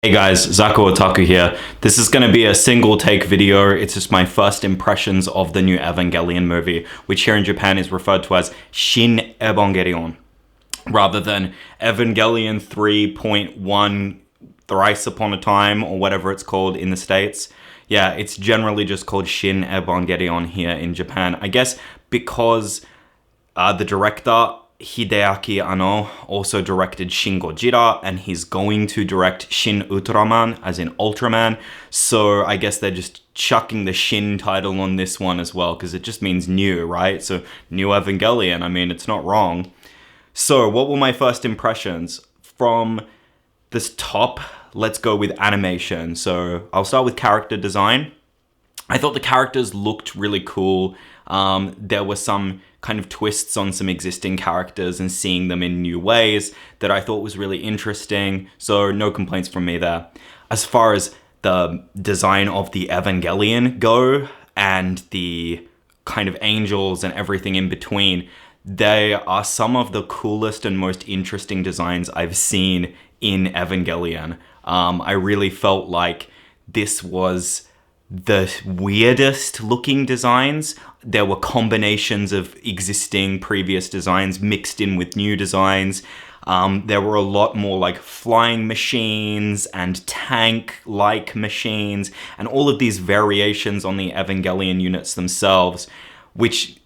Hey guys, Zako Otaku here. This is going to be a single take video. It's just my first impressions of the new Evangelion movie, which here in Japan is referred to as Shin Evangelion, rather than Evangelion 3.1 Thrice Upon a Time, or whatever it's called in the States. Yeah, it's generally just called Shin Evangelion here in Japan. I guess because the director Hideaki Anno also directed Shin Gojira, and he's going to direct Shin Ultraman, as in Ultraman. So I guess they're just chucking the Shin title on this one as well, because it just means new, right? So new Evangelion, I mean, it's not wrong. So what were my first impressions? From this top, let's go with animation. So I'll start with character design. I thought the characters looked really cool. There were some kind of twists on some existing characters and seeing them in new ways that I thought was really interesting. So no complaints from me there. As far as the design of the Evangelion go and the kind of angels and everything in between, they are some of the coolest and most interesting designs I've seen in Evangelion. I really felt like this was the weirdest looking designs. There were combinations of existing previous designs mixed in with new designs. There were a lot more like flying machines and tank-like machines and all of these variations on the Evangelion units themselves, which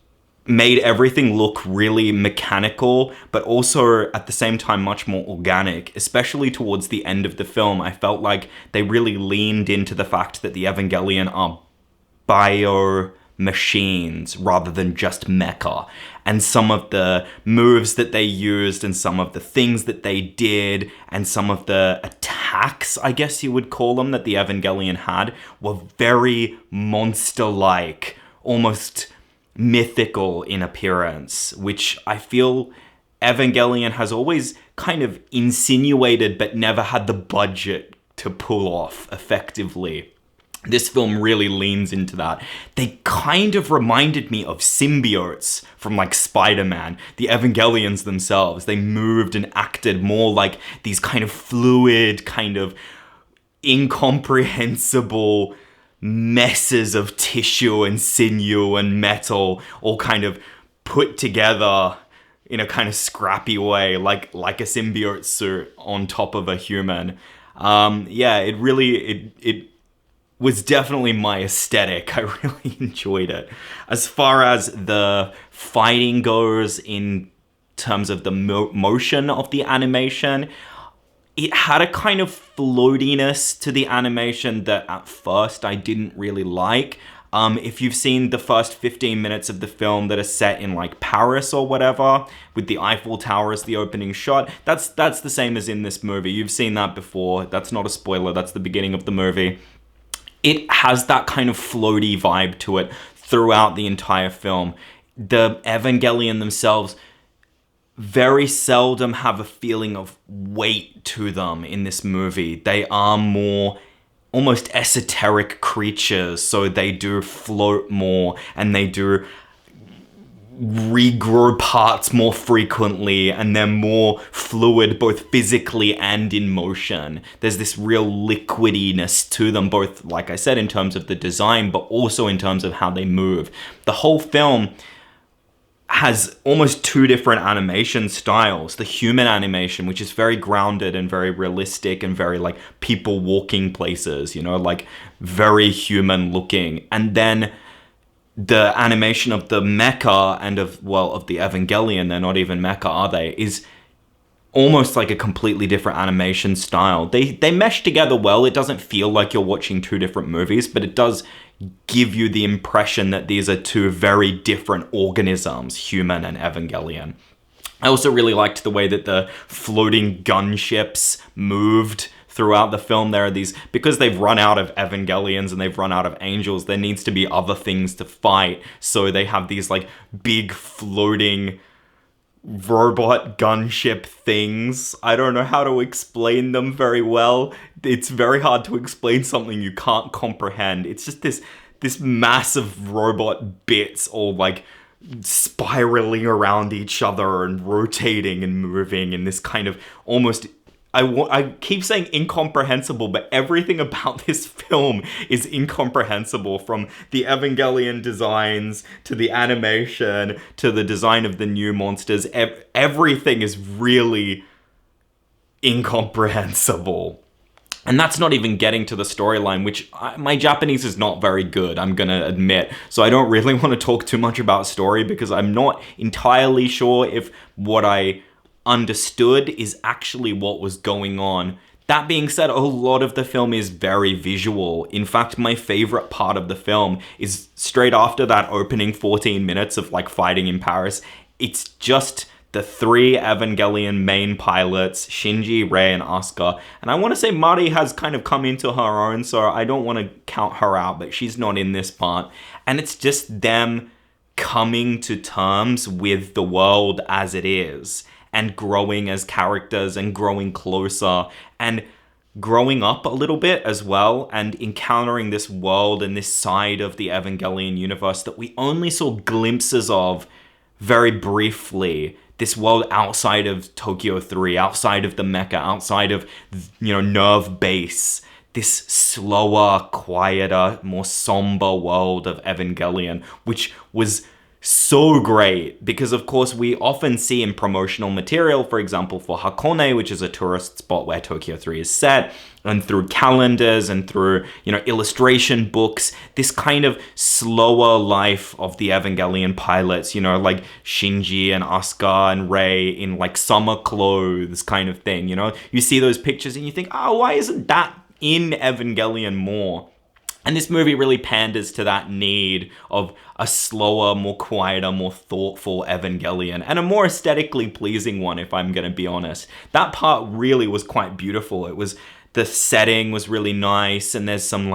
made everything look really mechanical, but also at the same time much more organic. Especially towards the end of the film, I felt like they really leaned into the fact that the Evangelion are bio machines rather than just mecha. And some of the moves that they used and some of the things that they did and some of the attacks, I guess you would call them, that the Evangelion had were very monster-like, almost mythical in appearance, which I feel Evangelion has always kind of insinuated but never had the budget to pull off effectively. This film really leans into that. They kind of reminded me of symbiotes from like Spider-Man. The Evangelions themselves, they moved and acted more like these kind of fluid, kind of incomprehensible messes of tissue and sinew and metal all kind of put together in a kind of scrappy way, like a symbiote suit on top of a human. It was definitely my aesthetic. I really enjoyed it. As far as the fighting goes, in terms of the motion of the animation, it had a kind of floatiness to the animation that at first I didn't really like. If you've seen the first 15 minutes of the film that are set in like Paris or whatever, with the Eiffel Tower as the opening shot, that's the same as in this movie. You've seen that before. That's not a spoiler. That's the beginning of the movie. It has that kind of floaty vibe to it throughout the entire film. The Evangelion themselves very seldom have a feeling of weight to them in this movie. They are more almost esoteric creatures, so they do float more and they do regrow parts more frequently, and they're more fluid both physically and in motion. There's this real liquidiness to them, both, like I said, in terms of the design, but also in terms of how they move. The whole film has almost two different animation styles. The human animation, which is very grounded and very realistic and very like people walking places, you know, like very human looking. And then the animation of the mecha and of the Evangelion, they're not even mecha, are they, is almost like a completely different animation style. They mesh together well. It doesn't feel like you're watching two different movies, but it does give you the impression that these are two very different organisms, human and Evangelion. I also really liked the way that the floating gunships moved throughout the film. There are these, because they've run out of Evangelions and they've run out of angels, there needs to be other things to fight. So they have these like big floating robot gunship things. I don't know how to explain them very well. It's very hard to explain something you can't comprehend. It's just this massive robot bits all like spiraling around each other and rotating and moving in this kind of almost I keep saying incomprehensible, but everything about this film is incomprehensible, from the Evangelion designs to the animation to the design of the new monsters. Everything is really incomprehensible. And that's not even getting to the storyline, which my Japanese is not very good, I'm gonna admit. So I don't really want to talk too much about story, because I'm not entirely sure if what I understood is actually what was going on. That being said, a lot of the film is very visual. In fact, my favorite part of the film is straight after that opening 14 minutes of like fighting in Paris. It's just the three Evangelion main pilots, Shinji, Rei, and Asuka. And I want to say Mari has kind of come into her own, so I don't want to count her out, but she's not in this part. And it's just them coming to terms with the world as it is, and growing as characters, and growing closer, and growing up a little bit as well, and encountering this world and this side of the Evangelion universe that we only saw glimpses of very briefly. This world outside of Tokyo 3, outside of the mecha, outside of, Nerve Base. This slower, quieter, more somber world of Evangelion, which was so great, because of course we often see in promotional material, for example for Hakone, which is a tourist spot where Tokyo 3 is set, and through calendars and through illustration books, this kind of slower life of the Evangelion pilots, like Shinji and Asuka and Rei in like summer clothes kind of thing. You see those pictures and you think, oh, why isn't that in Evangelion more? And this movie really panders to that need of a slower, more quieter, more thoughtful Evangelion, and a more aesthetically pleasing one, if I'm going to be honest. That part really was quite beautiful. The setting was really nice, and there's some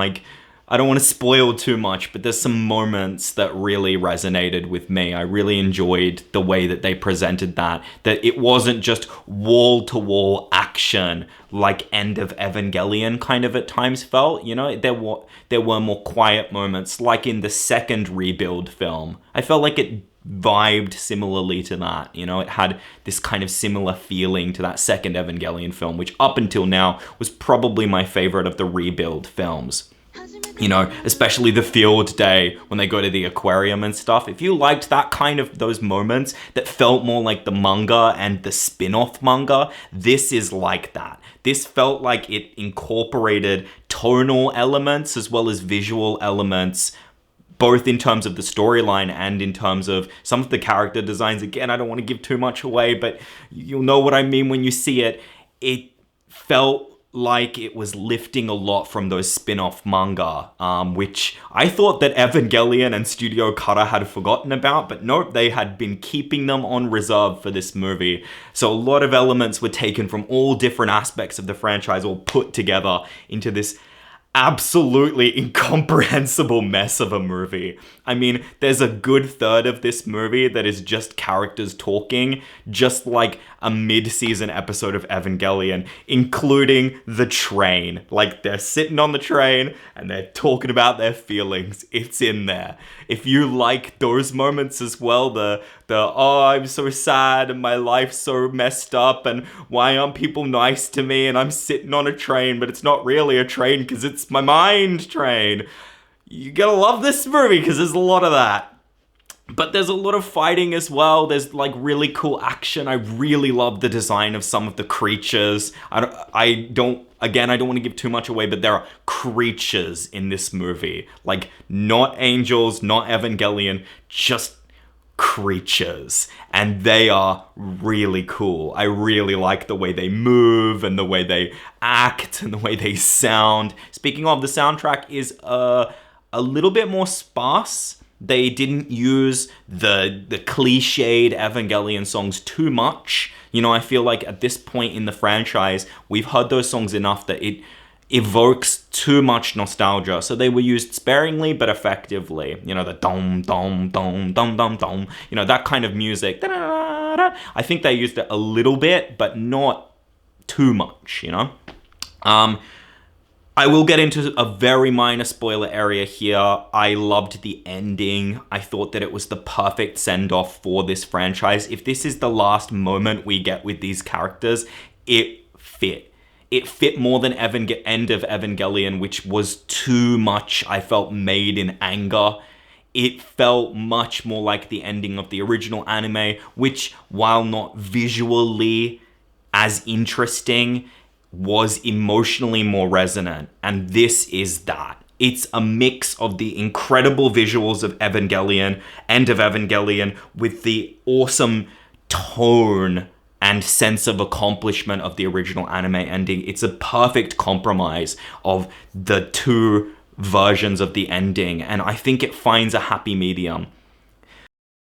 I don't want to spoil too much, but there's some moments that really resonated with me. I really enjoyed the way that they presented that it wasn't just wall-to-wall action like End of Evangelion kind of at times felt. There were more quiet moments, like in the second Rebuild film. I felt like it vibed similarly to that. It had this kind of similar feeling to that second Evangelion film, which up until now was probably my favorite of the Rebuild films. Especially the field day when they go to the aquarium and stuff. If you liked that kind of those moments that felt more like the manga and the spin-off manga, this is like that. This felt like it incorporated tonal elements as well as visual elements, both in terms of the storyline and in terms of some of the character designs. Again, I don't want to give too much away, but you'll know what I mean when you see it. It felt like it was lifting a lot from those spin-off manga, which I thought that Evangelion and Studio Kara had forgotten about, but nope, they had been keeping them on reserve for this movie. So a lot of elements were taken from all different aspects of the franchise, all put together into this absolutely incomprehensible mess of a movie. I mean, there's a good third of this movie that is just characters talking, just like a mid-season episode of Evangelion, including the train. Like, they're sitting on the train and they're talking about their feelings. It's in there. If you like those moments as well, the oh, I'm so sad and my life's so messed up and why aren't people nice to me and I'm sitting on a train, but it's not really a train because it's my mind train. You gotta love this movie because there's a lot of that. But there's a lot of fighting as well. There's really cool action. I really love the design of some of the creatures. I don't want to give too much away, but there are creatures in this movie. Not angels, not Evangelion, just creatures. And they are really cool. I really like the way they move and the way they act and the way they sound. Speaking of, the soundtrack is a little bit more sparse. They didn't use the cliched Evangelion songs too much. I feel like at this point in the franchise, we've heard those songs enough that it evokes too much nostalgia. So they were used sparingly but effectively. The dom, dom, dom, dom, dom, dom. That kind of music. Da-da-da-da. I think they used it a little bit, but not too much, I will get into a very minor spoiler area here. I loved the ending. I thought that it was the perfect send-off for this franchise. If this is the last moment we get with these characters, it fit. It fit more than End of Evangelion, which was too much, I felt, made in anger. It felt much more like the ending of the original anime, which, while not visually as interesting, was emotionally more resonant. And this is that. It's a mix of the incredible visuals of Evangelion, End of Evangelion, with the awesome tone and sense of accomplishment of the original anime ending. It's a perfect compromise of the two versions of the ending, and I think it finds a happy medium.